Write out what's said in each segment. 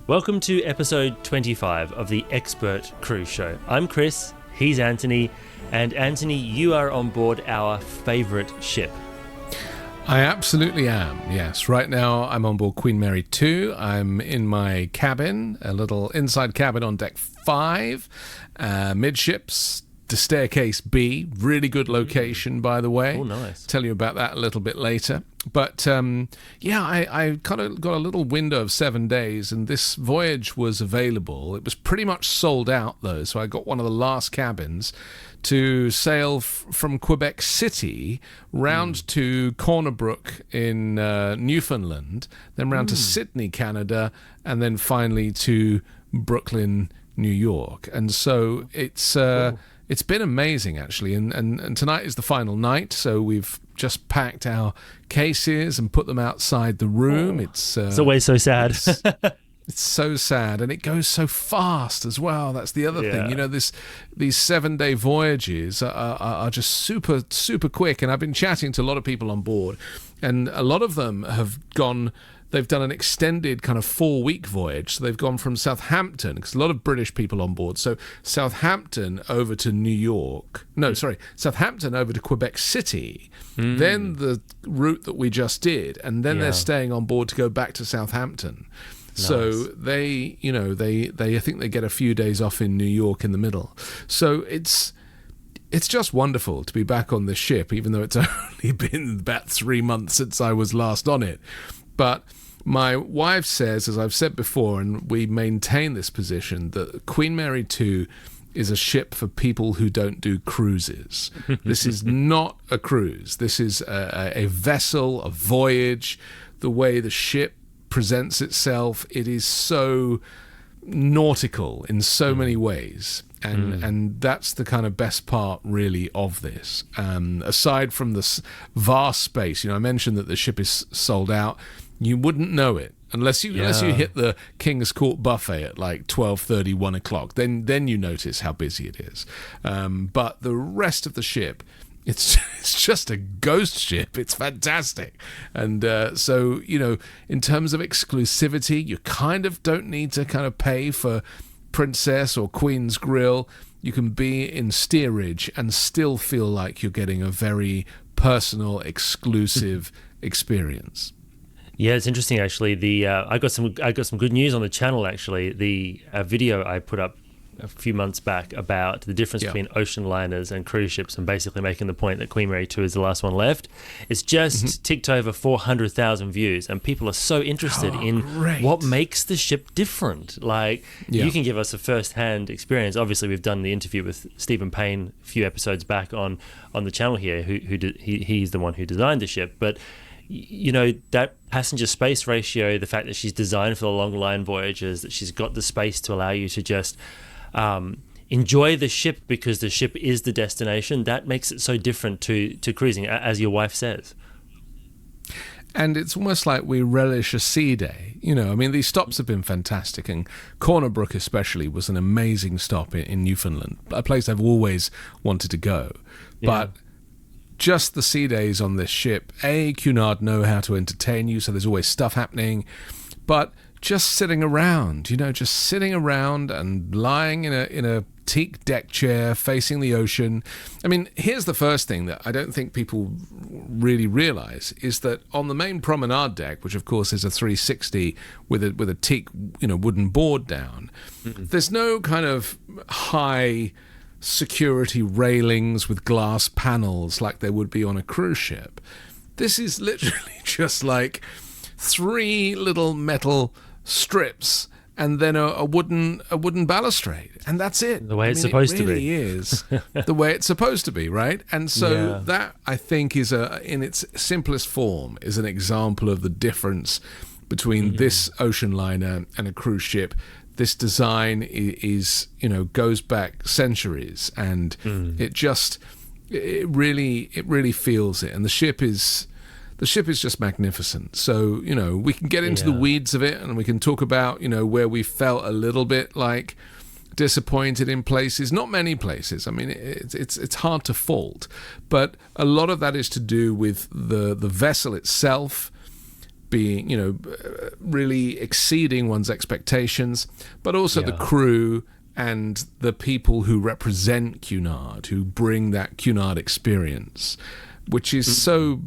Welcome to episode 25 of the Expert Cruise Show. I'm Chris, he's Anthony, and Anthony, you are on board our favourite ship. I absolutely am, yes. Right now I'm on board Queen Mary 2. I'm in my cabin, a little inside cabin on deck 5, midships, the staircase B. Really good location, by the way. Oh, nice. Tell you about that a little bit later. But I kind of got a little window of 7 days, and this voyage was available. It was pretty much sold out, though, so I got one of the last cabins to sail from Quebec City round to Cornerbrook in Newfoundland, then round to Sydney, Canada, and then finally to Brooklyn, New York. And so it's been amazing, actually, and tonight is the final night, so we've just packed our cases and put them outside the room. It's always so sad. It's so sad, and it goes so fast as well. That's the other thing. You know, these 7-day voyages are just super, super quick, and I've been chatting to a lot of people on board, and a lot of them have gone... They've done an extended kind of 4-week voyage. So they've gone from Southampton, because a lot of British people on board. So Southampton over to New York. No, sorry, Southampton over to Quebec City. Then the route that we just did. And then they're staying on board to go back to Southampton. Nice. So they I think they get a few days off in New York in the middle. So it's just wonderful to be back on the ship, even though it's only been about 3 months since I was last on it. But my wife says, as I've said before, and we maintain this position, that Queen Mary 2 is a ship for people who don't do cruises. This is not a cruise. This is a vessel, a voyage. The way the ship presents itself, it is so nautical in so many ways. And that's the kind of best part, really, of this. Aside from this vast space, I mentioned that the ship is sold out. You wouldn't know it unless you hit the King's Court buffet at like 12:30, 1 o'clock. Then you notice how busy it is. But the rest of the ship, it's just a ghost ship. It's fantastic. And so, in terms of exclusivity, you kind of don't need to kind of pay for Princess or Queen's Grill. You can be in steerage and still feel like you're getting a very personal, exclusive experience. Yeah, it's interesting actually. I got some good news on the channel actually. The video I put up a few months back about the difference between ocean liners and cruise ships, and basically making the point that Queen Mary 2 is the last one left. It's just ticked over 400,000 views, and people are so interested in what makes the ship different. Like, you can give us a first-hand experience. Obviously, we've done the interview with Stephen Payne a few episodes back on the channel here. He's the one who designed the ship, but that passenger space ratio, the fact that she's designed for the long line voyages, that she's got the space to allow you to just enjoy the ship because the ship is the destination, that makes it so different to cruising, as your wife says. And it's almost like we relish a sea day. These stops have been fantastic, and Cornerbrook especially was an amazing stop in Newfoundland, a place I've always wanted to go. But just the sea days on this ship, Cunard know how to entertain you, so there's always stuff happening, but just sitting around, and lying in a teak deck chair facing the ocean. Here's the first thing that I don't think people really realize, is that on the main promenade deck, which of course is a 360 with a teak wooden board down, there's no kind of high security railings with glass panels like there would be on a cruise ship. This is literally just like 3 little metal strips and then a wooden balustrade, and that's it. The way it's supposed to be. It really is the way it's supposed to be, right? And so that, I think, is in its simplest form, is an example of the difference between this ocean liner and a cruise ship. This design is goes back centuries, and it really feels it. And the ship is just magnificent. So we can get into the weeds of it, and we can talk about where we felt a little bit like disappointed in places. Not many places. It's hard to fault, but a lot of that is to do with the vessel itself being, really exceeding one's expectations, but also the crew and the people who represent Cunard, who bring that Cunard experience, which is so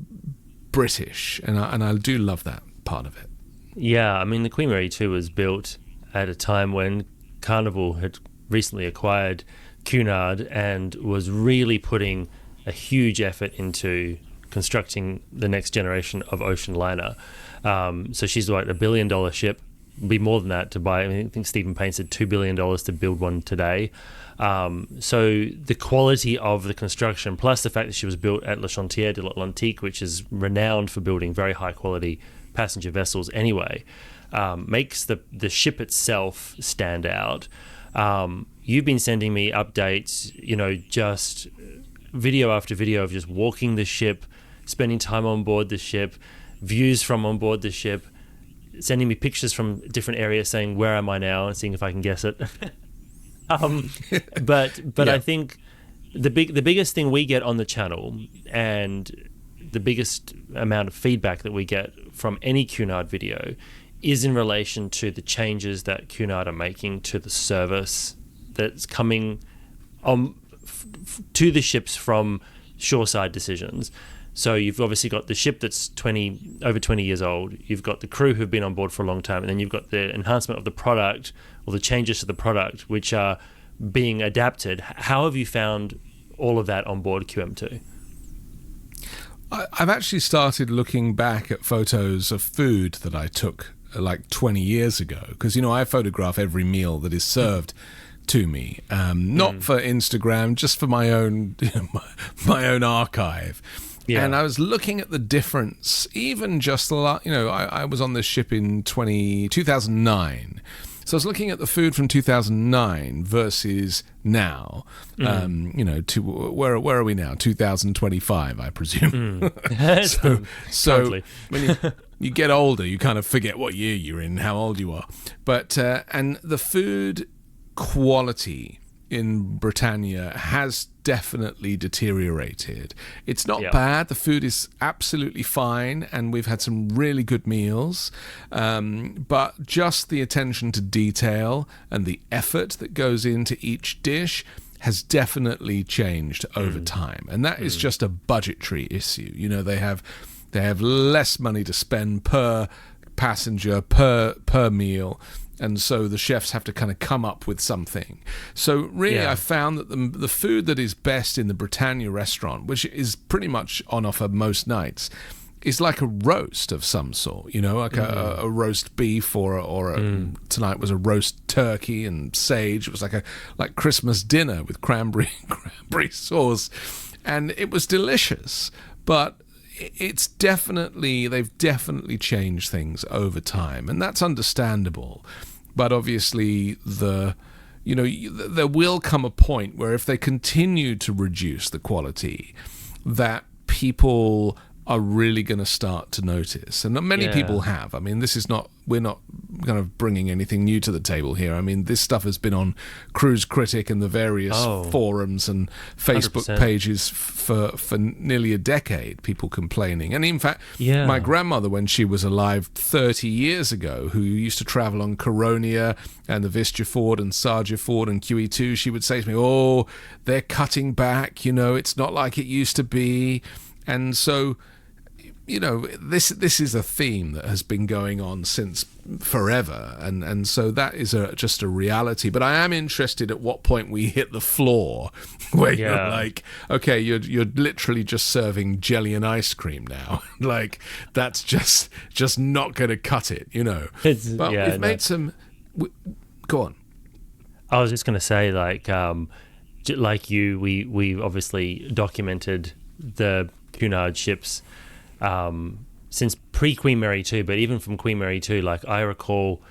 British, and I do love that part of it. Yeah, I mean, the Queen Mary 2 was built at a time when Carnival had recently acquired Cunard and was really putting a huge effort into constructing the next generation of ocean liner. So she's like $1 billion ship, be more than that to buy. I mean, I think Stephen Payne said $2 billion to build one today. So the quality of the construction, plus the fact that she was built at Le Chantier de l'Atlantique, which is renowned for building very high quality passenger vessels anyway, makes the ship itself stand out. You've been sending me updates, just video after video of just walking the ship, spending time on board the ship, views from on board the ship, sending me pictures from different areas saying, where am I now, and seeing if I can guess it. But I think the biggest thing we get on the channel, and the biggest amount of feedback that we get from any Cunard video, is in relation to the changes that Cunard are making to the service that's coming to the ships from shoreside decisions. So you've obviously got the ship that's over 20 years old. You've got the crew who've been on board for a long time, and then you've got the enhancement of the product, or the changes to the product, which are being adapted. How have you found all of that on board QM2? I've actually started looking back at photos of food that I took like 20 years ago, because I photograph every meal that is served to me, not for Instagram, just for my own my own archive. Yeah. And I was looking at the difference, even just I was on this ship in 2009. So I was looking at the food from 2009 versus now. To where are we now? 2025, I presume. So when you get older, you kind of forget what year you're in, how old you are. But and the food quality in Britannia has definitely deteriorated. It's not bad. The food is absolutely fine, and we've had some really good meals. But just the attention to detail and the effort that goes into each dish has definitely changed over time. And that is just a budgetary issue. They have less money to spend per passenger, per meal. And so the chefs have to kind of come up with something. So really, I found that the food that is best in the Britannia restaurant, which is pretty much on offer most nights, is like a roast of some sort, like a roast beef or tonight was a roast turkey and sage. It was like Christmas dinner with cranberry sauce, and it was delicious. But they've definitely changed things over time, and that's understandable. But obviously there will come a point where if they continue to reduce the quality, that people are really going to start to notice. And many people have. I mean, we're not kind of bringing anything new to the table here. I mean, this stuff has been on Cruise Critic and the various forums and Facebook 100%. Pages for nearly a decade, people complaining. And in fact, my grandmother, when she was alive 30 years ago, who used to travel on Coronia and the Vistula Ford and Sarja Ford and QE2, she would say to me, they're cutting back, it's not like it used to be. And so, this is a theme that has been going on since forever, and so that is just a reality. But I am interested at what point we hit the floor, where you're like, okay, you're literally just serving jelly and ice cream now. Like, that's just not going to cut it, But we've made some. Go on. I was just going to say, like you, we obviously documented the Cunard ships since pre-Queen Mary 2, but even from Queen Mary 2, like I recall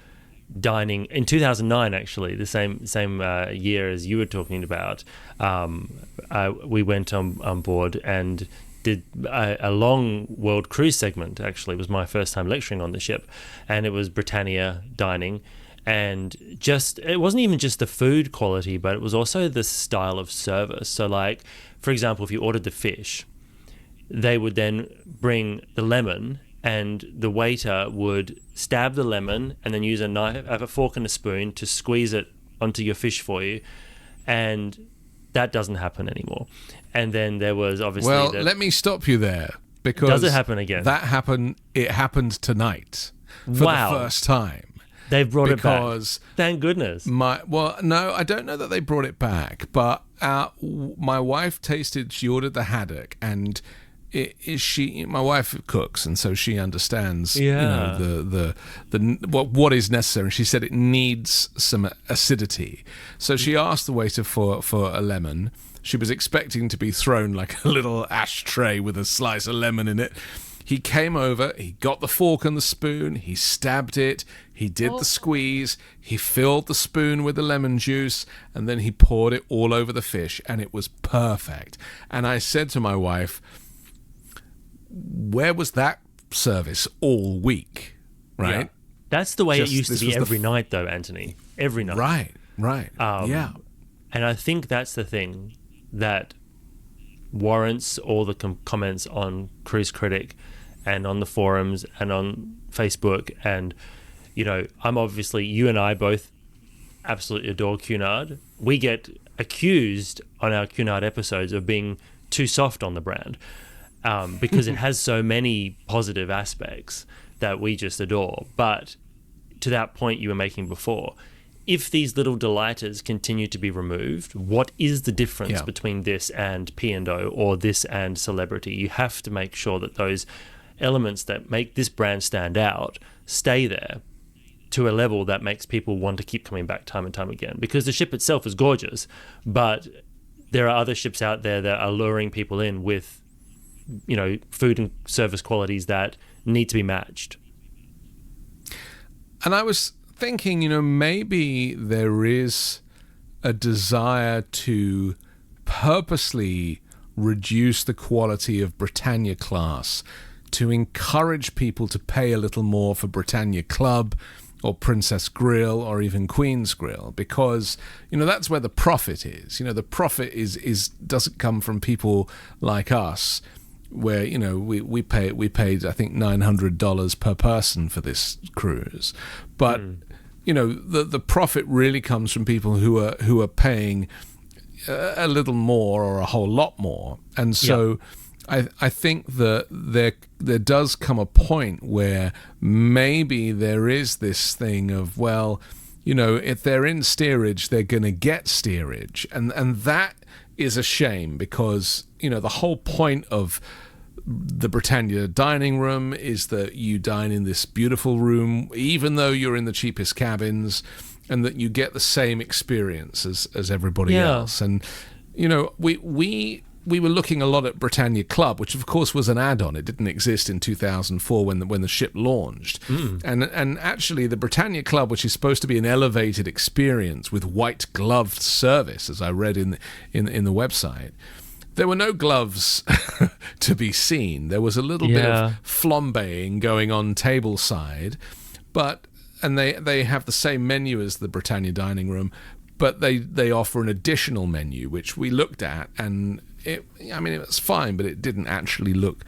dining in 2009, actually, the same year as you were talking about. We went on board and did a long world cruise segment. Actually, it was my first time lecturing on the ship, and it was Britannia dining. And it wasn't even just the food quality, but it was also the style of service. So, for example, if you ordered the fish, they would then bring the lemon and the waiter would stab the lemon and then use a fork and a spoon to squeeze it onto your fish for you, and that doesn't happen anymore. And then there was obviously... Well, let me stop you there, because... Does it happen again? It happened tonight for the first time. They've brought it back. Thank goodness. No, I don't know that they brought it back, but my wife she ordered the haddock, and my wife cooks, and so she understands what is necessary. And she said it needs some acidity, so she asked the waiter for a lemon. She was expecting to be thrown like a little ashtray with a slice of lemon in it. He came over, he got the fork and the spoon, he stabbed it, he did the squeeze, he filled the spoon with the lemon juice, and then he poured it all over the fish, and it was perfect. And I said to my wife, where was that service all week? Right? Yeah. That's the way it used to be every night, though, Anthony. Every night. Right. Yeah. And I think that's the thing that warrants all the comments on Cruise Critic and on the forums and on Facebook. And, I'm obviously, you and I both absolutely adore Cunard. We get accused on our Cunard episodes of being too soft on the brand because it has so many positive aspects that we just adore. But to that point you were making before, if these little delighters continue to be removed, what is the difference between this and P&O or this and Celebrity? You have to make sure that those elements that make this brand stand out stay there to a level that makes people want to keep coming back time and time again. Because the ship itself is gorgeous, but there are other ships out there that are luring people in with, food and service qualities that need to be matched. And I was thinking, maybe there is a desire to purposely reduce the quality of Britannia class to encourage people to pay a little more for Britannia Club or Princess Grill or even Queen's Grill, because that's where the profit is. The profit is doesn't come from people like us, where we paid I think $900 per person for this cruise, but the profit really comes from people who are paying a little more or a whole lot more. And so I think that there does come a point where maybe there is this thing of, well, if they're in steerage, they're going to get steerage, and that is a shame, because the whole point of the Britannia dining room is that you dine in this beautiful room, even though you're in the cheapest cabins, and that you get the same experience as everybody else. And we were looking a lot at Britannia Club, which of course was an add-on. It didn't exist in 2004 when the ship launched. And actually the Britannia Club, which is supposed to be an elevated experience with white gloved service, as I read in the website, there were no gloves to be seen. There was a little bit of flambeing going on tableside, and they have the same menu as the Britannia dining room, but they offer an additional menu, which we looked at, and it was fine, but it didn't actually look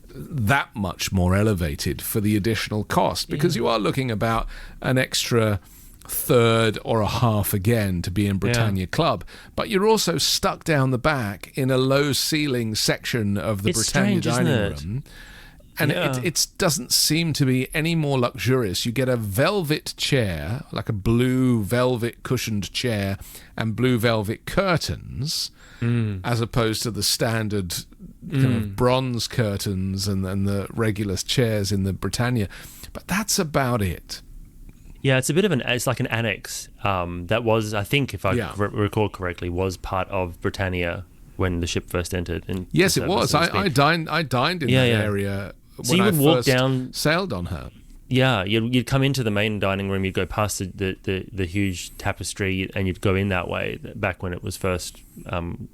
that much more elevated for the additional cost, because you are looking about an extra third or a half again to be in Britannia Club, but you're also stuck down the back in a low ceiling section of the Britannia dining room. And it doesn't seem to be any more luxurious. You get a velvet chair, like a blue velvet cushioned chair and blue velvet curtains, as opposed to the standard kind of bronze curtains and the regular chairs in the Britannia. But that's about it. Yeah, it's a bit of it's like an annex that was, I think, if I recall correctly, was part of Britannia when the ship first entered. Yes, it was. I dined in that area. So you would walk down, sailed on her. Yeah, you'd come into the main dining room, you'd go past the huge tapestry, and you'd go in that way back when it was first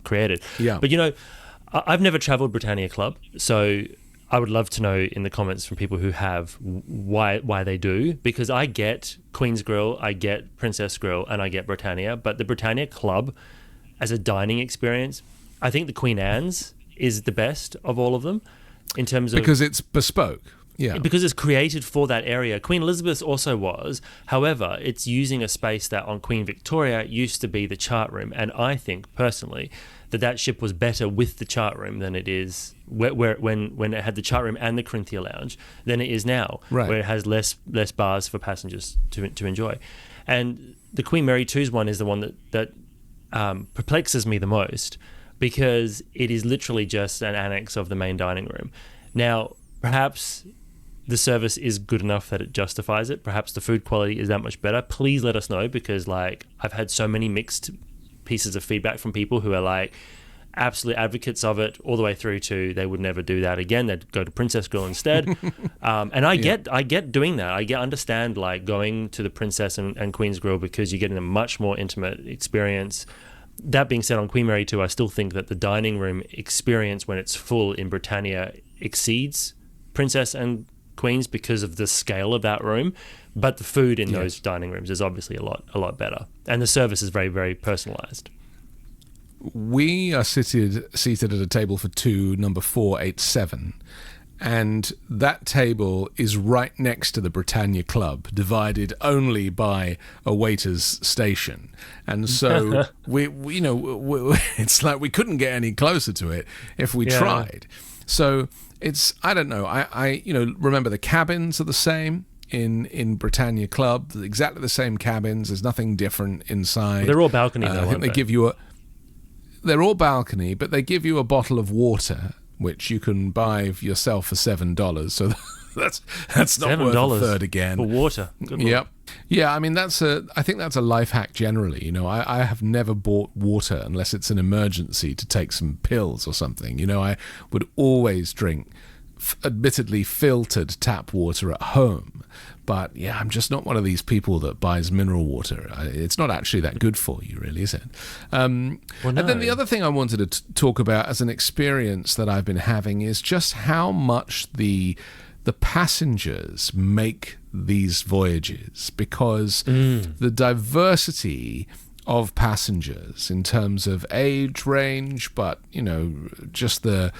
created. Yeah. But I've never travelled Britannia Club, so I would love to know in the comments from people who have why they do, because I get Queen's Grill, I get Princess Grill, and I get Britannia, but the Britannia Club as a dining experience, I think the Queen Anne's is the best of all of them. In terms of, because it's bespoke. because it's created for that area. Queen Elizabeth's also was. However, it's using a space that on Queen Victoria used to be the chart room. And I think, personally, that ship was better with the chart room than it is when it had the chart room and the Corinthia Lounge than it is now, where it has less bars for passengers to enjoy. And the Queen Mary 2's one is the one that perplexes me the most, because it is literally just an annex of the main dining room. Now, perhaps the service is good enough that it justifies it. Perhaps the food quality is that much better. Please let us know, because I've had so many mixed pieces of feedback from people who are absolute advocates of it, all the way through to they would never do that again. They'd go to Princess Grill instead. And I get doing that. I understand going to the Princess and Queen's Grill, because you're getting a much more intimate experience. That being said, on Queen Mary 2, I still think that the dining room experience when it's full in Britannia exceeds Princess and Queen's because of the scale of that room. But the food in those dining rooms is obviously a lot better. And the service is very, very personalised. We are seated at a table for two, number 487. And that table is right next to the Britannia Club, divided only by a waiter's station. And so it's like we couldn't get any closer to it if we tried. So it's, I don't know, I remember the cabins are the same in Britannia Club, exactly the same cabins. There's nothing different inside. Well, they're all balcony though, I think they give you they're all balcony, but they give you a bottle of water, which you can buy yourself for $7. So that's not worth a third again. For water. Good Yep. Lord. Yeah, I mean, I think that's a life hack generally. I have never bought water unless it's an emergency to take some pills or something. I would always drink admittedly filtered tap water at home. But yeah, I'm just not one of these people that buys mineral water. It's not actually that good for you, really, is it? And then the other thing I wanted to talk about as an experience that I've been having is just how much the passengers make these voyages, because the diversity of passengers in terms of age range, but just the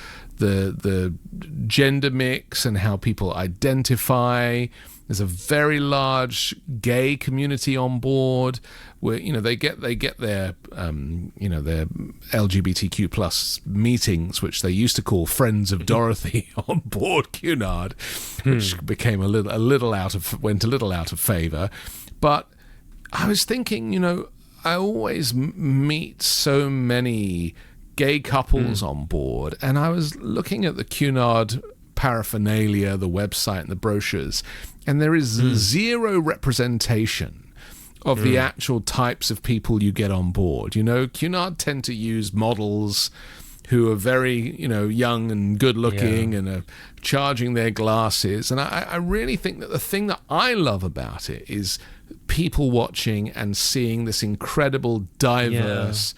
gender mix and how people identify. There's a very large gay community on board, where they get their their LGBTQ plus meetings, which they used to call Friends of Dorothy on board Cunard, which became went a little out of favor. But I was thinking, I always meet so many gay couples on board, and I was looking at the Cunard paraphernalia, the website and the brochures, and there is zero representation of the actual types of people you get on board. Cunard tend to use models who are very, young and good looking and are charging their glasses. And I really think that the thing that I love about it is people watching and seeing this incredible, diverse,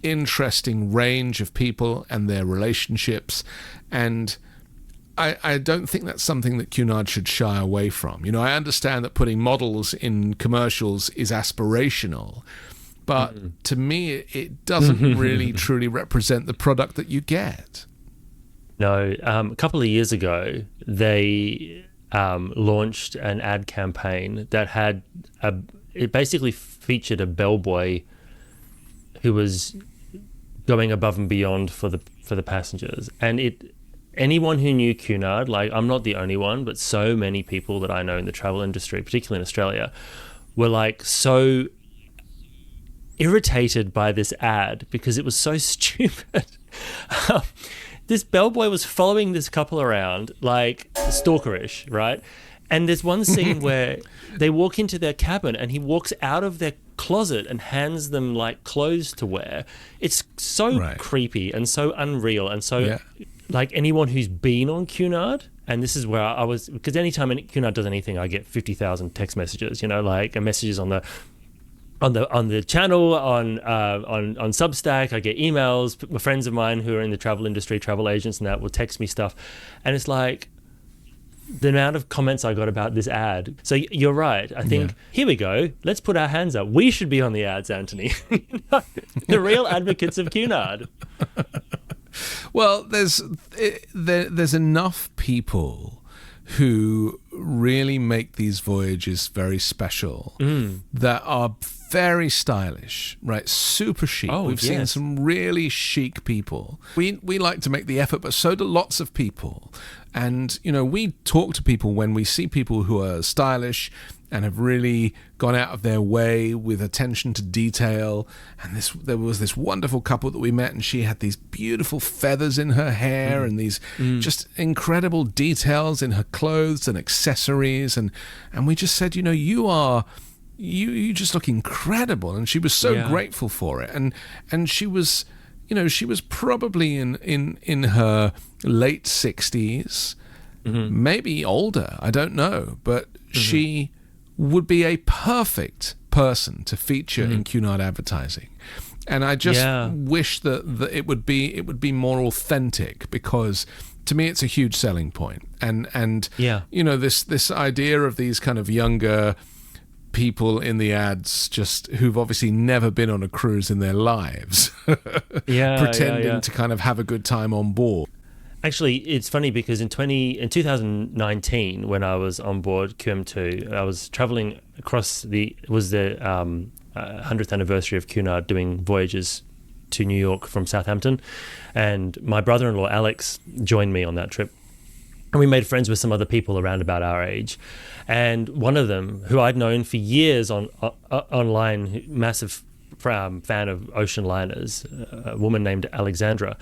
interesting range of people and their relationships. And I don't think that's something that Cunard should shy away from. I understand that putting models in commercials is aspirational, but to me, it doesn't really truly represent the product that you get. No, a couple of years ago, they launched an ad campaign that had it basically featured a bellboy who was going above and beyond for the passengers, and anyone who knew Cunard, I'm not the only one, but so many people that I know in the travel industry, particularly in Australia, were so irritated by this ad because it was so stupid. This bellboy was following this couple around, stalkerish, right? And there's one scene where they walk into their cabin and he walks out of their closet and hands them clothes to wear. It's so creepy and so unreal and so anyone who's been on Cunard, and this is where I was, because anytime Cunard does anything, I get 50,000 text messages, and messages on the channel, on Substack. I get emails. Friends of mine who are in the travel industry, travel agents and that, will text me stuff, and it's the amount of comments I got about this ad. So you're right. I think, here we go. Let's put our hands up. We should be on the ads, Anthony. The real advocates of Cunard. Well, there's enough people who really make these voyages very special, that are very stylish, right? Super chic. We've seen some really chic people. We like to make the effort, but so do lots of people. And, we talk to people when we see people who are stylish and have really gone out of their way with attention to detail. And there was this wonderful couple that we met, and she had these beautiful feathers in her hair and these just incredible details in her clothes and accessories. And we just said, you just look incredible. And she was so grateful for it. And she was, she was probably in her late 60s, maybe older, I don't know, but she would be a perfect person to feature in Cunard advertising. And I just wish that it would be more authentic, because to me it's a huge selling point. And this idea of these kind of younger people in the ads, just who've obviously never been on a cruise in their lives, pretending to kind of have a good time on board. Actually, it's funny because in 2019, when I was on board QM2, I was traveling across the 100th anniversary of Cunard, doing voyages to New York from Southampton, and my brother-in-law Alex joined me on that trip. And we made friends with some other people around about our age. And one of them, who I'd known for years online, massive fan of ocean liners, a woman named Alexandra,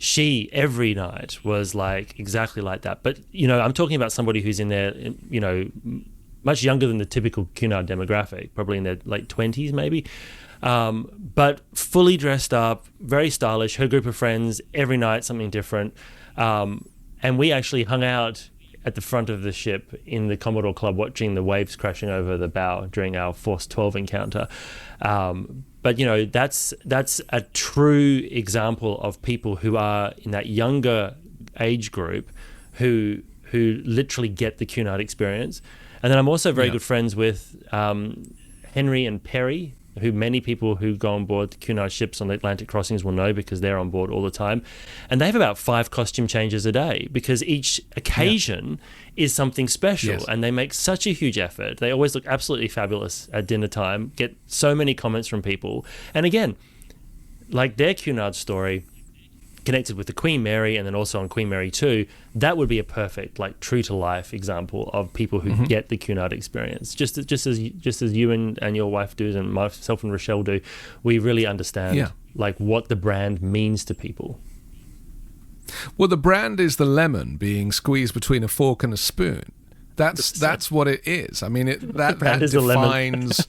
she every night was like exactly like that. But, I'm talking about somebody who's in their, much younger than the typical Cunard demographic, probably in their late 20s maybe. But fully dressed up, very stylish, her group of friends, every night something different. And we actually hung out at the front of the ship in the Commodore Club watching the waves crashing over the bow during our Force 12 encounter. But, that's a true example of people who are in that younger age group who literally get the Cunard experience. And then I'm also very good friends with Henry and Perry, who many people who go on board the Cunard ships on the Atlantic crossings will know, because they're on board all the time. And they have about 5 costume changes a day, because each occasion is something special, and they make such a huge effort. They always look absolutely fabulous at dinner time, get so many comments from people. And again, like their Cunard story connected with the Queen Mary, and then also on Queen Mary 2, that would be a perfect, like, true to life example of people who get the Cunard experience. Just as you and your wife do, and myself and Rochelle do, we really understand like what the brand means to people. Well, the brand is the lemon being squeezed between a fork and a spoon. That's what it is. I mean, that defines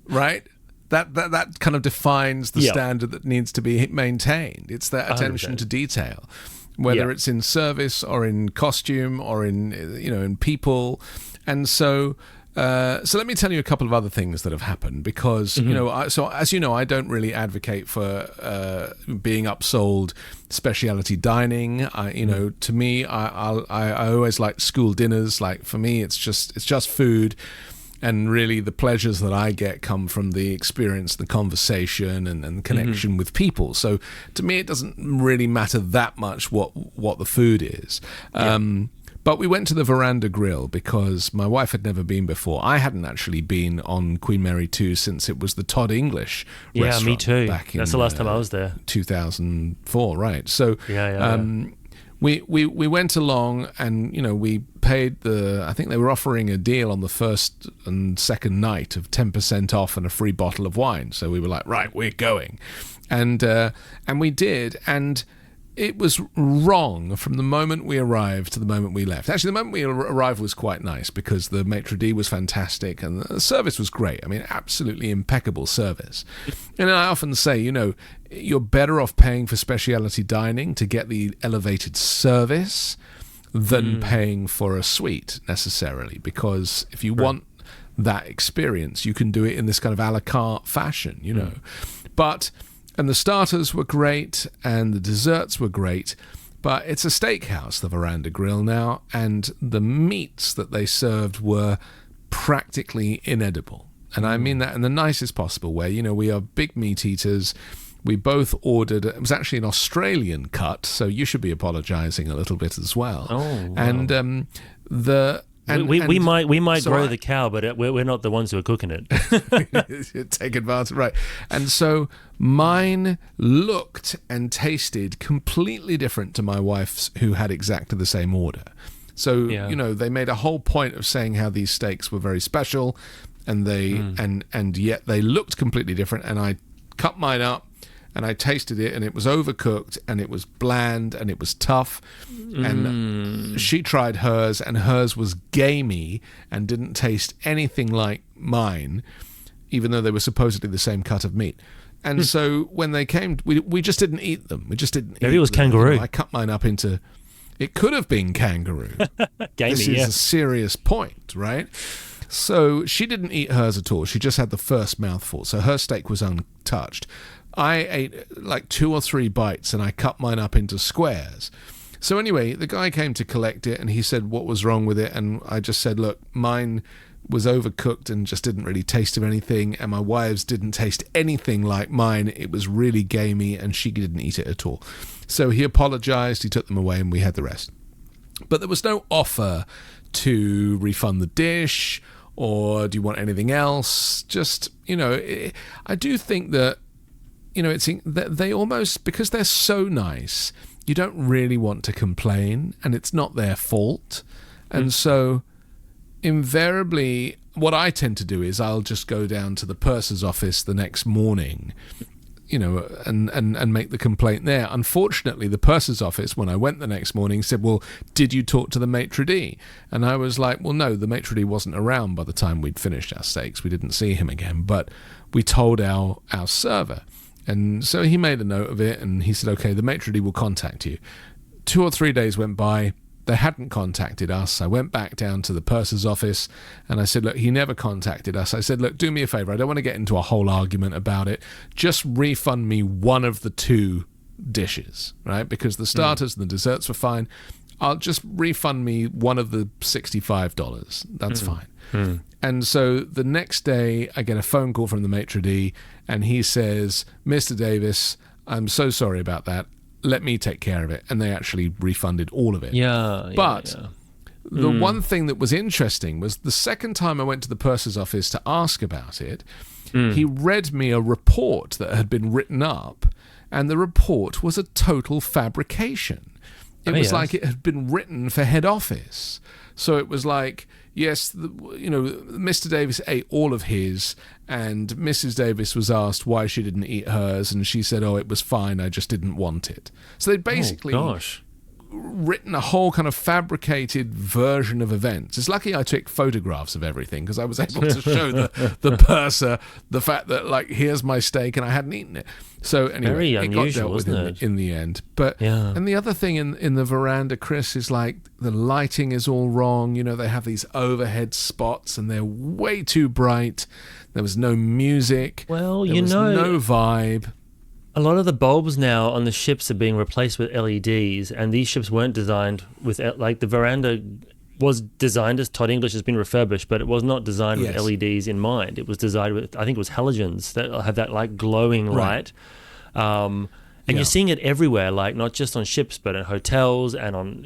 right. That kind of defines the standard that needs to be maintained. It's that attention 100%. To detail, whether it's in service or in costume or in people. And so let me tell you a couple of other things that have happened, because as you know, I don't really advocate for being upsold specialty dining. To me, I always like school dinners. Like, for me, it's just food. And really, the pleasures that I get come from the experience, the conversation, and the connection with people. So, to me, it doesn't really matter that much what the food is. But we went to the Veranda Grill because my wife had never been before. I hadn't actually been on Queen Mary 2 since it was the Todd English restaurant. Yeah, me too. That's the last time I was there. 2004, right? So, We went along, and we paid I think they were offering a deal on the first and second night of 10% off and a free bottle of wine. So we were like, right, we're going, and we did, and it was wrong from the moment we arrived to the moment we left. Actually, the moment we arrived was quite nice, because the maitre d' was fantastic and the service was great. I mean, absolutely impeccable service. And I often say, you're better off paying for specialty dining to get the elevated service than paying for a suite necessarily, because if you want that experience, you can do it in this kind of a la carte fashion, And the starters were great, and the desserts were great, but it's a steakhouse, the Veranda Grill now, and the meats that they served were practically inedible. And I mean that in the nicest possible way. We are big meat eaters, we both ordered, it was actually an Australian cut, so you should be apologizing a little bit as well. Oh, wow. And we might grow right. the cow, but we're not the ones who are cooking it. Take advantage, right? And so mine looked and tasted completely different to my wife's, who had exactly the same order. So they made a whole point of saying how these steaks were very special, and and yet they looked completely different. And I cut mine up, and I tasted it, and it was overcooked, and it was bland, and it was tough. And she tried hers, and hers was gamey and didn't taste anything like mine, even though they were supposedly the same cut of meat. And so when they came, we just didn't eat them. We just didn't. Maybe eat it was them. kangaroo. I cut mine up into. It could have been kangaroo. Gamey, this is a serious point, right? So she didn't eat hers at all. She just had the first mouthful. So her steak was untouched. I ate like 2 or 3 bites, and I cut mine up into squares. So anyway, the guy came to collect it, and he said what was wrong with it. And I just said, look, mine was overcooked and just didn't really taste of anything, and my wife's didn't taste anything like mine. It was really gamey, and she didn't eat it at all. So he apologized, he took them away, and we had the rest. But there was no offer to refund the dish, or do you want anything else? Just, I do think that, it's that they almost, because they're so nice, you don't really want to complain, and it's not their fault. And so invariably what I tend to do is I'll just go down to the purser's office the next morning, and make the complaint there. Unfortunately, the purser's office, when I went the next morning, said, well, did you talk to the maitre d'? And I was like, well, no, the maitre d' wasn't around by the time we'd finished our steaks. We didn't see him again, but we told our server. And so he made a note of it, and he said, okay, the maitre d' will contact you. 2 or 3 days went by. They hadn't contacted us. I went back down to the purser's office, and I said, look, he never contacted us. I said, look, do me a favor. I don't want to get into a whole argument about it. Just refund me one of the 2 dishes, right? Because the starters and the desserts were fine. I'll just refund me one of the $65. That's fine. And so the next day, I get a phone call from the maitre d', and he says, Mr. Davis, I'm so sorry about that. Let me take care of it. And they actually refunded all of it. But the one thing that was interesting was the second time I went to the purser's office to ask about it, he read me a report that had been written up, and the report was a total fabrication. It was like it had been written for head office. So it was like, yes, Mr. Davis ate all of his, and Mrs. Davis was asked why she didn't eat hers, and she said, oh, it was fine, I just didn't want it. So they basically written a whole kind of fabricated version of events. It's lucky I took photographs of everything, because I was able to show the purser the fact that, like, here's my steak and I hadn't eaten it. So anyway, very it unusual, got dealt with in the end. But and the other thing in the veranda, Chris, is like the lighting is all wrong. They have these overhead spots and they're way too bright. There was no music. Well, there was no vibe. A lot of the bulbs now on the ships are being replaced with LEDs, and these ships weren't designed with, like, the veranda was designed as Todd English has been refurbished, but it was not designed with LEDs in mind. It was designed with, I think it was halogens that have that, like, glowing light. And you're seeing it everywhere, like not just on ships, but in hotels and on,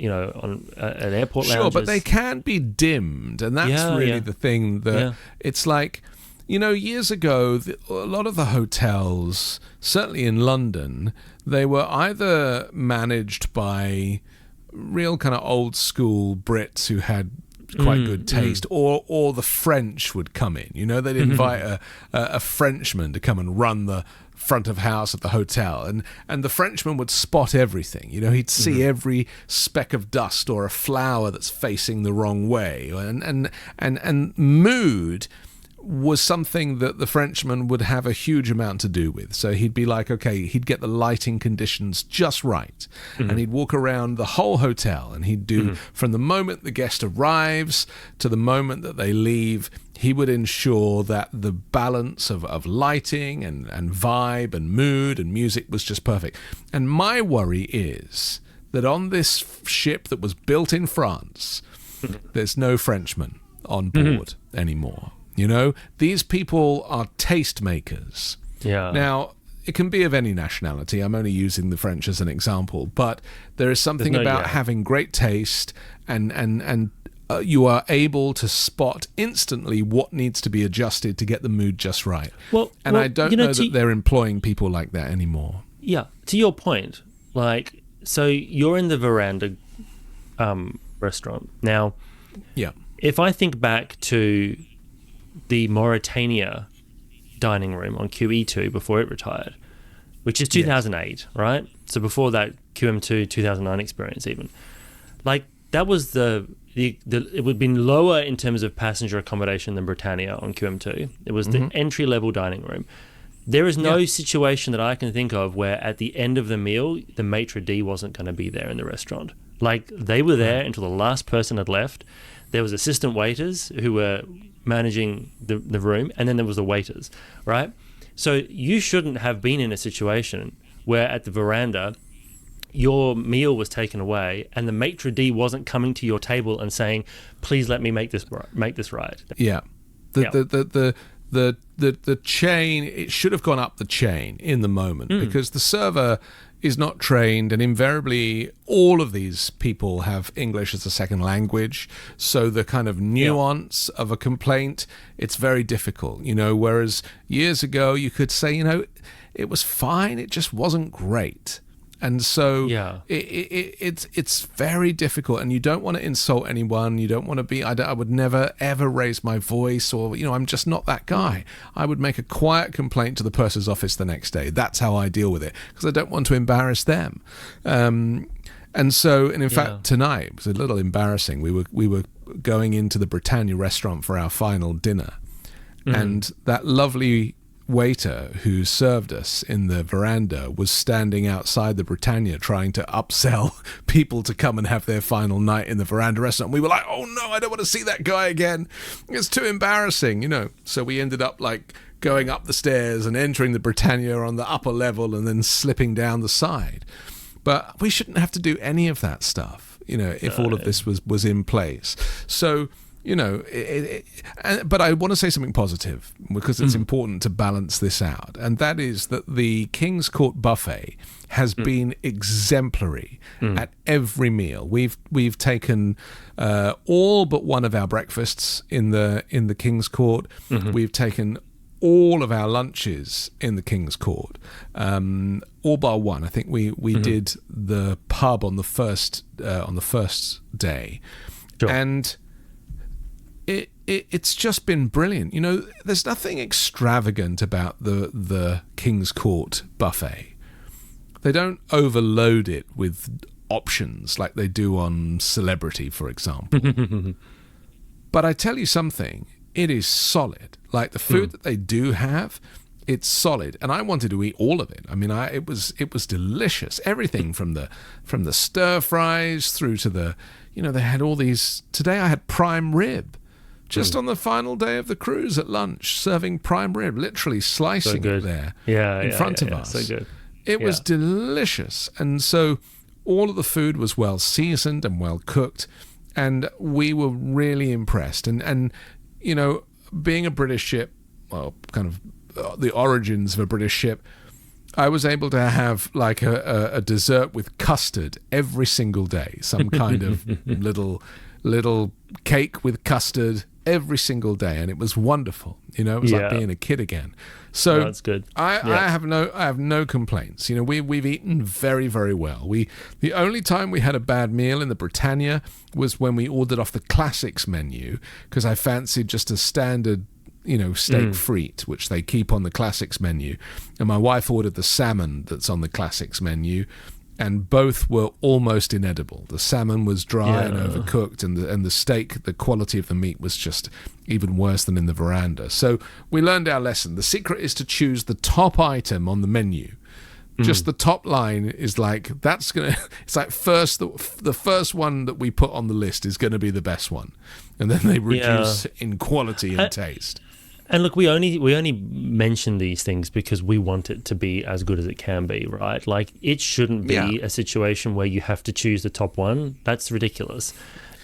at airport lounges. Sure, but they can be dimmed, and that's really the thing that it's like. Years ago, a lot of the hotels, certainly in London, they were either managed by real kind of old school Brits who had quite good taste, or the French would come in. They'd invite a Frenchman to come and run the front of house at the hotel, and the Frenchman would spot everything. He'd see every speck of dust or a flower that's facing the wrong way, and mood was something that the Frenchman would have a huge amount to do with. So he'd be like, okay, he'd get the lighting conditions just right. And he'd walk around the whole hotel, and he'd do from the moment the guest arrives to the moment that they leave, he would ensure that the balance of lighting and vibe and mood and music was just perfect. And my worry is that on this ship that was built in France, there's no Frenchman on board anymore. These people are tastemakers. Yeah. Now, it can be of any nationality. I'm only using the French as an example, but there is something about having great taste and you are able to spot instantly what needs to be adjusted to get the mood just right. I don't know that they're employing people like that anymore. Yeah, to your point, like, so you're in the veranda restaurant now. Yeah. If I think back to the Mauritania dining room on QE2 before it retired, which is 2008, right? So before that QM2 2009 experience, even, like, that was it would have been lower in terms of passenger accommodation than Britannia on QM2. It was the entry level dining room. There is no situation that I can think of where at the end of the meal the maitre d' wasn't going to be there in the restaurant. Like, they were there until the last person had left. There was assistant waiters who were managing the room, and then there was the waiters, right? So you shouldn't have been in a situation where at the veranda your meal was taken away and the maitre d' wasn't coming to your table and saying, please let me make this right. Yeah. The chain, it should have gone up the chain in the moment because the server is not trained, and invariably all of these people have English as a second language, so the kind of nuance of a complaint, it's very difficult, whereas years ago you could say, it was fine, it just wasn't great. And so it's very difficult, and you don't want to insult anyone. You don't want to be, I would never, ever raise my voice, or, I'm just not that guy. I would make a quiet complaint to the purser's office the next day. That's how I deal with it, because I don't want to embarrass them. And in fact, tonight, it was a little embarrassing. We were going into the Britannia restaurant for our final dinner, and that lovely waiter who served us in the veranda was standing outside the Britannia trying to upsell people to come and have their final night in the veranda restaurant. We were like, oh no, I don't want to see that guy again. It's too embarrassing, So we ended up like going up the stairs and entering the Britannia on the upper level and then slipping down the side. But we shouldn't have to do any of that stuff, if all of this was in place. So but I want to say something positive because it's important to balance this out, and that is that the King's Court buffet has been exemplary at every meal. We've taken all but one of our breakfasts in the King's Court. We've taken all of our lunches in the King's Court, all bar one. I think we did the pub on the first day, and it's just been brilliant. There's nothing extravagant about the King's Court buffet. They don't overload it with options like they do on Celebrity, for example. But I tell you something, it is solid. Like, the food that they do have, it's solid, and I wanted to eat all of it. I mean, it was delicious. Everything from the stir fries through to the, they had all these. Today I had prime rib. Just on the final day of the cruise at lunch, serving prime rib, literally slicing it there in front of us. So good. It was delicious. And so all of the food was well seasoned and well cooked, and we were really impressed. And being a British ship, well, kind of the origins of a British ship, I was able to have like a dessert with custard every single day, some kind of little cake with custard every single day, and it was wonderful. It was like being a kid again. So that's good. I have no complaints. We've eaten very, very well. The only time we had a bad meal in the Britannia was when we ordered off the classics menu, because I fancied just a standard steak frite, which they keep on the classics menu, and my wife ordered the salmon that's on the classics menu, and both were almost inedible. The salmon was dry and overcooked, and the steak, the quality of the meat was just even worse than in the veranda. So we learned our lesson. The secret is to choose the top item on the menu. Just the top line is like, it's like the first one that we put on the list is going to be the best one, and then they reduce in quality and taste. And look, we only mention these things because we want it to be as good as it can be, right? Like, it shouldn't be a situation where you have to choose the top one. That's ridiculous.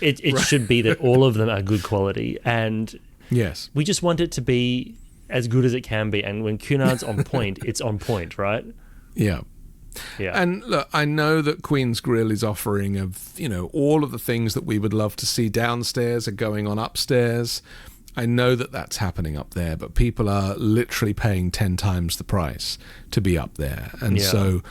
It should be that all of them are good quality, and yes, we just want it to be as good as it can be. And when Cunard's on point, it's on point, right? Yeah. Yeah. And look, I know that Queen's Grill is offering all of the things that we would love to see downstairs are going on upstairs. I know that that's happening up there, but people are literally paying 10 times the price to be up there. And so,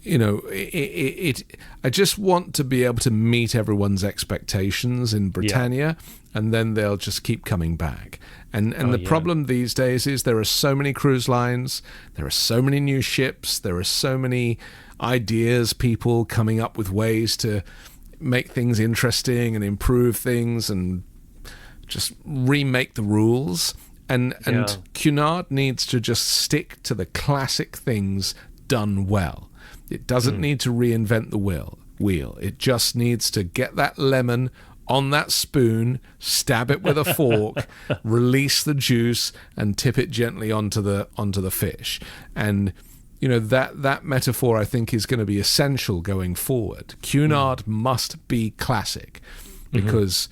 I just want to be able to meet everyone's expectations in Britannia, and then they'll just keep coming back. And the problem these days is there are so many cruise lines, there are so many new ships, there are so many ideas, people coming up with ways to make things interesting and improve things and just remake the rules. And Cunard needs to just stick to the classic things done well. It doesn't need to reinvent the wheel. It just needs to get that lemon on that spoon, stab it with a fork, release the juice, and tip it gently onto the fish. And that metaphor, I think, is going to be essential going forward. Cunard must be classic, because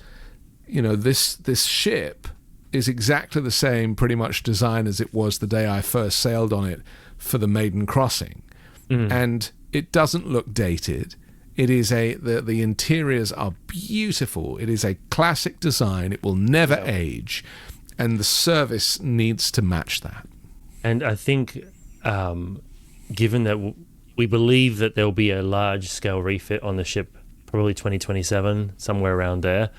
this ship is exactly the same pretty much design as it was the day I first sailed on it for the maiden crossing, and it doesn't look dated. It is the interiors are beautiful. It is a classic design. It will never age, and the service needs to match that. And I think, given that we believe that there'll be a large-scale refit on the ship, probably 2027, somewhere around there,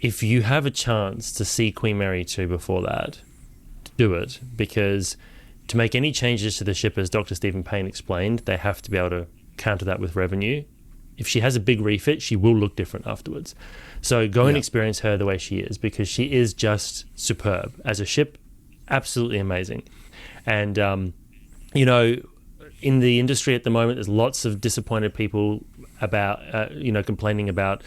if you have a chance to see Queen Mary 2 before that, do it, because to make any changes to the ship, as Dr. Stephen Payne explained, they have to be able to counter that with revenue. If she has a big refit, she will look different afterwards. So go and experience her the way she is, because she is just superb. As a ship, absolutely amazing. And, in the industry at the moment, there's lots of disappointed people about, complaining about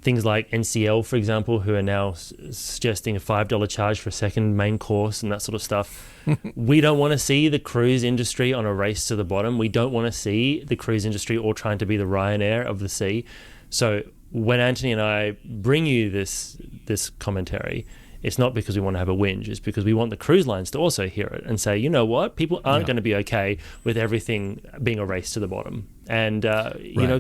things like NCL, for example, who are now suggesting a $5 charge for a second main course and that sort of stuff. We don't want to see the cruise industry on a race to the bottom. We don't want to see the cruise industry all trying to be the Ryanair of the sea. So when Anthony and I bring you this commentary, it's not because we want to have a whinge. It's because we want the cruise lines to also hear it and say, you know what, people aren't going to be okay with everything being a race to the bottom. And,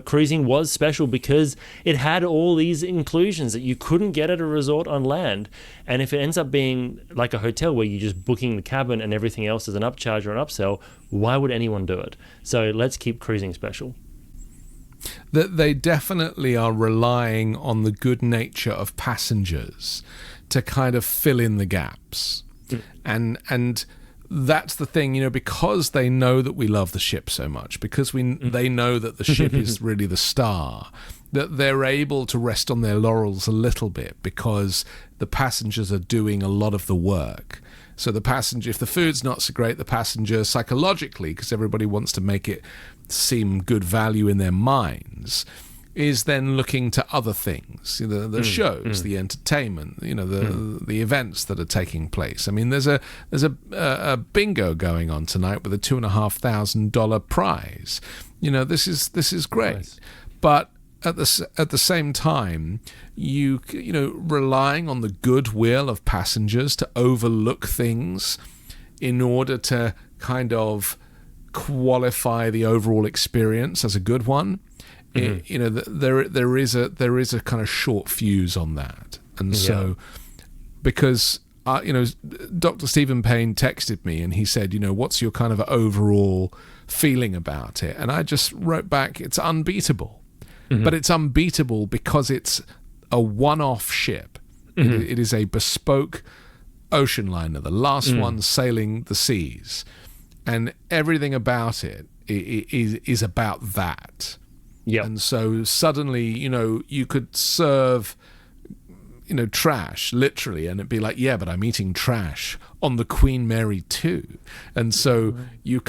cruising was special because it had all these inclusions that you couldn't get at a resort on land. And if it ends up being like a hotel where you're just booking the cabin and everything else is an upcharge or an upsell, why would anyone do it? So let's keep cruising special. That they definitely are relying on the good nature of passengers to kind of fill in the gaps. And that's the thing, because they know that we love the ship so much, because they know that the ship is really the star, that they're able to rest on their laurels a little bit because the passengers are doing a lot of the work. So the passenger, if the food's not so great, the passenger psychologically, because everybody wants to make it seem good value in their minds, is then looking to other things, the shows, the entertainment, the events that are taking place. I mean, there's a bingo going on tonight with a $2,500 prize. This is great, nice. But at the same time, relying on the goodwill of passengers to overlook things in order to kind of qualify the overall experience as a good one. There is a kind of short fuse on that, and so because Dr. Stephen Payne texted me and he said, what's your kind of overall feeling about it? And I just wrote back, it's unbeatable, but it's unbeatable because it's a one-off ship. It is a bespoke ocean liner, the last one sailing the seas, and everything about it is about that. Yeah. And so suddenly, you could serve, trash, literally, and it'd be like, yeah, but I'm eating trash on the Queen Mary 2. And so you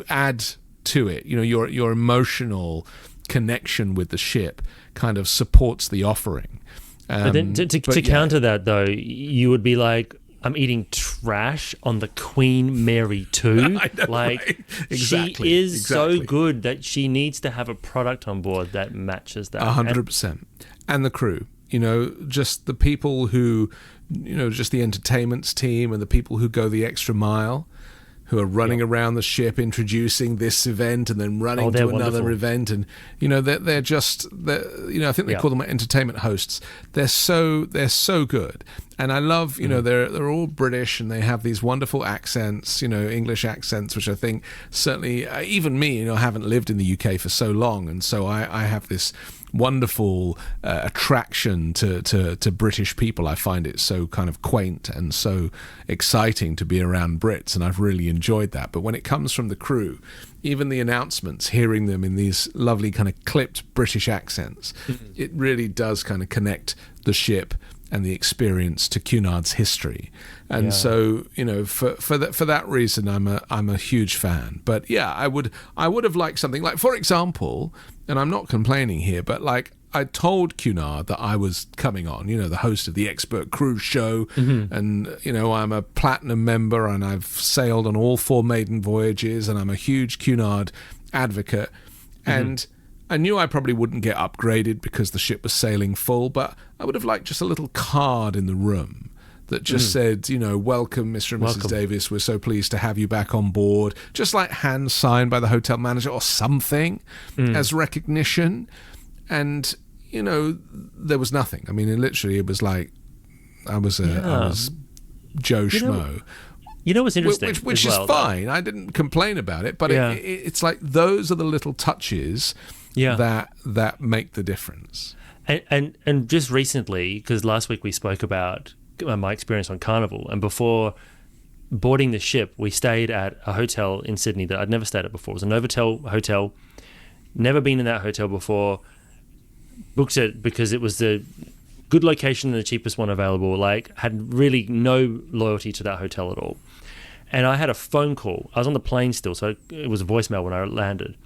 add to it, your emotional connection with the ship kind of supports the offering. But then to counter that, though, you would be like, I'm eating trash on the Queen Mary 2. I know, right? Exactly. She is so good that she needs to have a product on board that matches that. 100%. And the crew, just the people who just the entertainments team and the people who go the extra mile, who are running around the ship introducing this event and then running to another event. And, they're just, I think they call them entertainment hosts. They're so good. And I love, they're all British and they have these wonderful accents, English accents, which I think certainly, even me, haven't lived in the UK for so long. And so I have this wonderful attraction to British people. I find it so kind of quaint and so exciting to be around Brits, and I've really enjoyed that. But when it comes from the crew, even the announcements, hearing them in these lovely kind of clipped British accents, it really does kind of connect the ship and the experience to Cunard's history. And so, for that reason, I'm a huge fan. But yeah, I would have liked something like, for example, and I'm not complaining here, but like I told Cunard that I was coming on, the host of the Expert Cruise Show, and I'm a platinum member and I've sailed on all 4 maiden voyages and I'm a huge Cunard advocate. And I knew I probably wouldn't get upgraded because the ship was sailing full, but I would have liked just a little card in the room that just said, welcome, Mr. and Mrs. Davis. We're so pleased to have you back on board. Just like hand signed by the hotel manager or something as recognition. And, there was nothing. I mean, it was like I was Joe Schmo. What's interesting? Which is fine. I didn't complain about it, but it's like those are the little touches that make the difference. And just recently, because last week we spoke about my experience on Carnival, and before boarding the ship, we stayed at a hotel in Sydney that I'd never stayed at before. It was a Novotel hotel. Never been in that hotel before. Booked it because it was the good location and the cheapest one available. Like, had really no loyalty to that hotel at all. And I had a phone call. I was on the plane still, so it was a voicemail when I landed.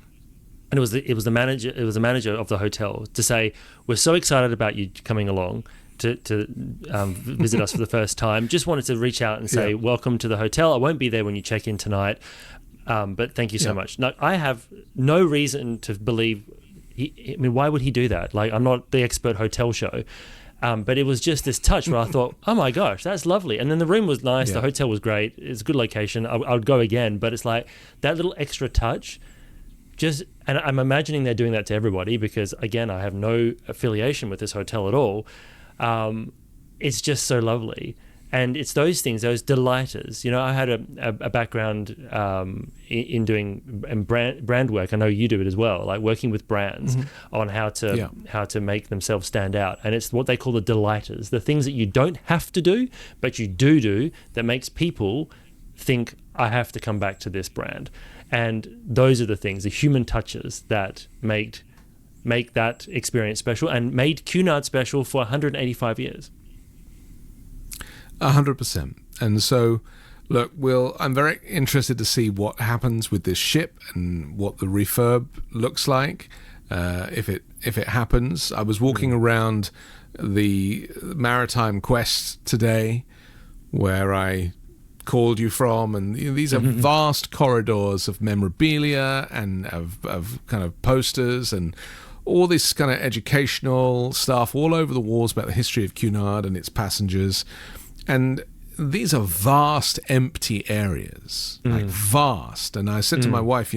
And it was the manager of the hotel to say, "We're so excited about you coming along to visit us for the first time. Just wanted to reach out and say welcome to the hotel. I won't be there when you check in tonight, but thank you so much." Now, I have no reason to believe. Why would he do that? Like, I'm not the Expert Hotel Show. But it was just this touch where I thought, oh my gosh, that's lovely. And then the room was nice. The hotel was great. It's a good location. I would go again. But it's like that little extra touch. And I'm imagining they're doing that to everybody because, again, I have no affiliation with this hotel at all. It's just so lovely. And it's those things, those delighters. I had a background in doing brand work. I know you do it as well, like working with brands on how to make themselves stand out. And it's what they call the delighters, the things that you don't have to do, but you do that makes people think, I have to come back to this brand. And those are the things, the human touches that make that experience special and made Cunard special for 185 years. 100%. And so, look, I'm very interested to see what happens with this ship and what the refurb looks like if it happens. I was walking around the Maritime Quest today, where I called you from, and these are vast corridors of memorabilia and of kind of posters and all this kind of educational stuff all over the walls about the history of Cunard and its passengers. And these are vast, empty areas, like vast. And I said to my wife,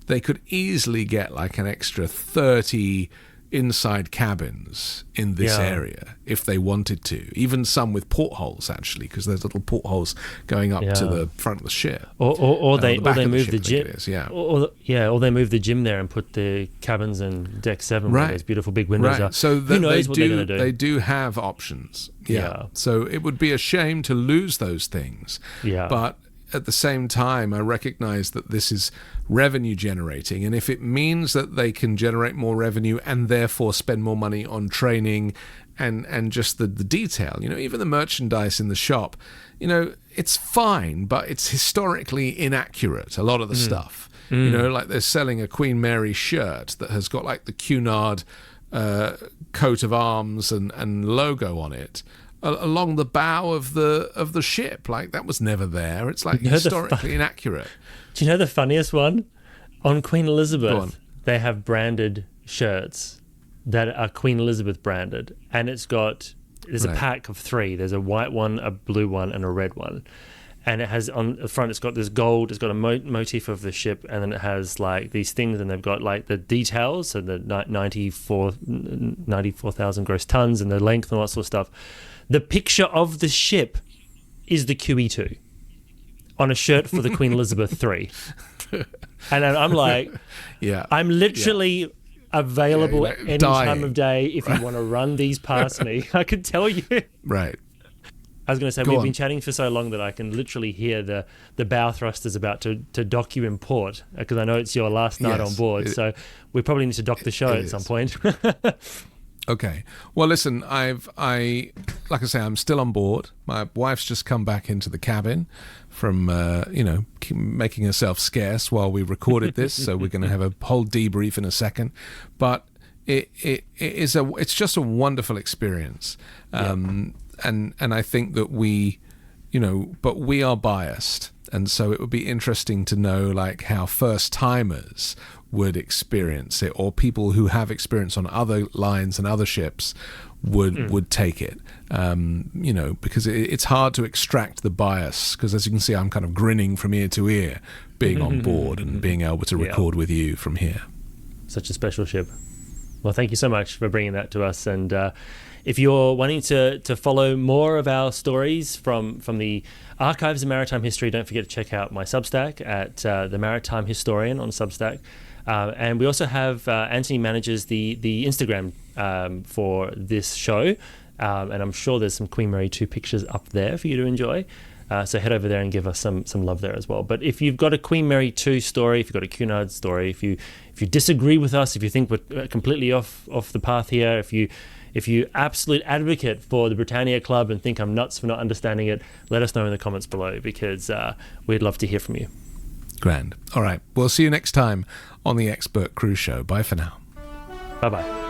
they could easily get like an extra 30 inside cabins in this area if they wanted to. Even some with portholes, actually, because there's little portholes going up to the front of the ship. Or they move the gym. Or they move the gym there and put the cabins in deck 7 where those beautiful big windows are. So who knows what they're going to do? They do have options. Yeah. So it would be a shame to lose those things. Yeah. But at the same time, I recognize that this is revenue generating. And if it means that they can generate more revenue and therefore spend more money on training and just the detail, even the merchandise in the shop, it's fine, but it's historically inaccurate, a lot of the stuff. Like they're selling a Queen Mary shirt that has got like the Cunard coat of arms and logo on it along the bow of the ship. Like, that was never there. It's like historically inaccurate. Do you know the funniest one? On Queen Elizabeth, they have branded shirts that are Queen Elizabeth branded, and it's got there's a pack of 3. There's a white one, a blue one, and a red one. And it has on the front, it's got this gold, it's got a motif of the ship, and then it has like these things, and they've got like the details, so the 94,000 gross tons and the length and all that sort of stuff. The picture of the ship is the QE2 on a shirt for the Queen Elizabeth III. And I'm like, I'm literally available at any time of day if you want to run these past me. I could tell you. Right. I was going to say, we've been chatting for so long that I can literally hear the bow thrusters about to dock you in port, because I know it's your last night on board. So we probably need to dock the show at some point. Okay. Well, listen, like I say, I'm still on board. My wife's just come back into the cabin from, making herself scarce while we recorded this. So we're going to have a whole debrief in a second. But it's just a wonderful experience. And I think that we are biased. And so it would be interesting to know like how first timers would experience it, or people who have experience on other lines and other ships would take it. Because it's hard to extract the bias, because as you can see, I'm kind of grinning from ear to ear being on board and being able to record with you from here. Such a special ship. Well, thank you so much for bringing that to us. And if you're wanting to follow more of our stories from the archives of maritime history, don't forget to check out my Substack at the Maritime Historian on Substack. And we also have Anthony manages the Instagram for this show. And I'm sure there's some Queen Mary 2 pictures up there for you to enjoy. So head over there and give us some love there as well. But if you've got a Queen Mary 2 story, if you've got a Cunard story, if you disagree with us, if you think we're completely off the path here, if you absolute advocate for the Britannia Club and think I'm nuts for not understanding it, let us know in the comments below, because we'd love to hear from you. Grand. All right. We'll see you next time on the Expert Cruise Show. Bye for now. Bye-bye.